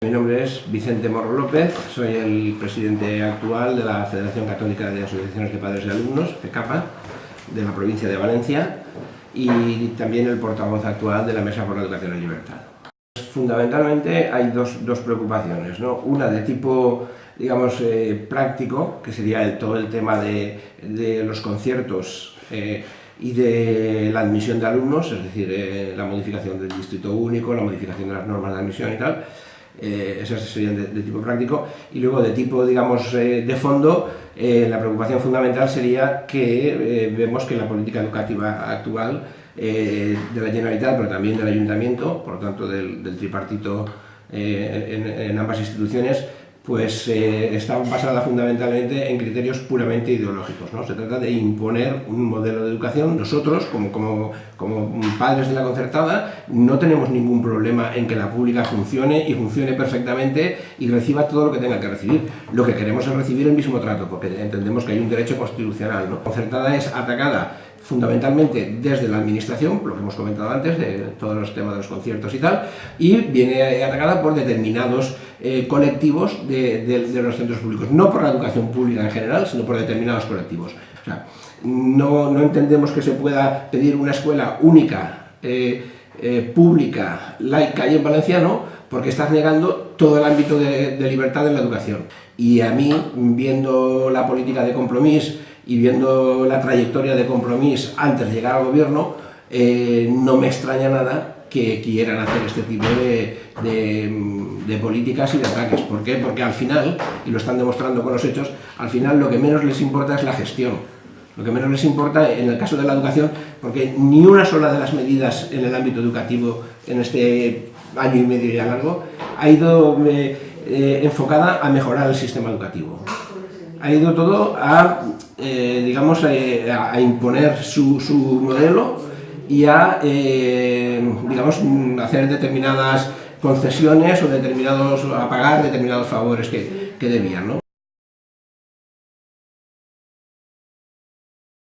Mi nombre es Vicente Morro López, soy el presidente actual de la Federación Católica de Asociaciones de Padres y Alumnos, FECAPA, de la provincia de Valencia, y también el portavoz actual de la Mesa por la Educación en Libertad. Fundamentalmente hay dos preocupaciones, ¿no? Una de tipo, digamos, práctico, que sería todo el tema de los conciertos y de la admisión de alumnos, es decir, la modificación del distrito único, la modificación de las normas de admisión y tal. Esas serían de tipo práctico, y luego de tipo, digamos, de fondo, la preocupación fundamental sería que vemos que la política educativa actual de la Generalitat, pero también del Ayuntamiento, por lo tanto del tripartito en ambas instituciones, pues está basada fundamentalmente en criterios puramente ideológicos, ¿no? Se trata de imponer un modelo de educación. Nosotros, como padres de la concertada, no tenemos ningún problema en que la pública funcione y funcione perfectamente y reciba todo lo que tenga que recibir. Lo que queremos es recibir el mismo trato, porque entendemos que hay un derecho constitucional, ¿no? La concertada es atacada fundamentalmente desde la administración, lo que hemos comentado antes, de todos los temas de los conciertos y tal, y viene atacada por determinados colectivos de los centros públicos, no por la educación pública en general, sino por determinados colectivos. O sea, no entendemos que se pueda pedir una escuela única, pública, laica y en valenciano, porque estás negando todo el ámbito de libertad en la educación. Y a mí, viendo la política de Compromís y viendo la trayectoria de Compromís antes de llegar al gobierno, no me extraña nada que quieran hacer este tipo de políticas y de ataques. ¿Por qué? Porque al final, y lo están demostrando con los hechos, al final lo que menos les importa es la gestión. Lo que menos les importa en el caso de la educación, porque ni una sola de las medidas en el ámbito educativo en este año y medio ya largo ha ido enfocada a mejorar el sistema educativo. Ha ido todo a, digamos, a imponer su modelo y a, digamos, hacer determinadas concesiones o a pagar determinados favores que debían, ¿no?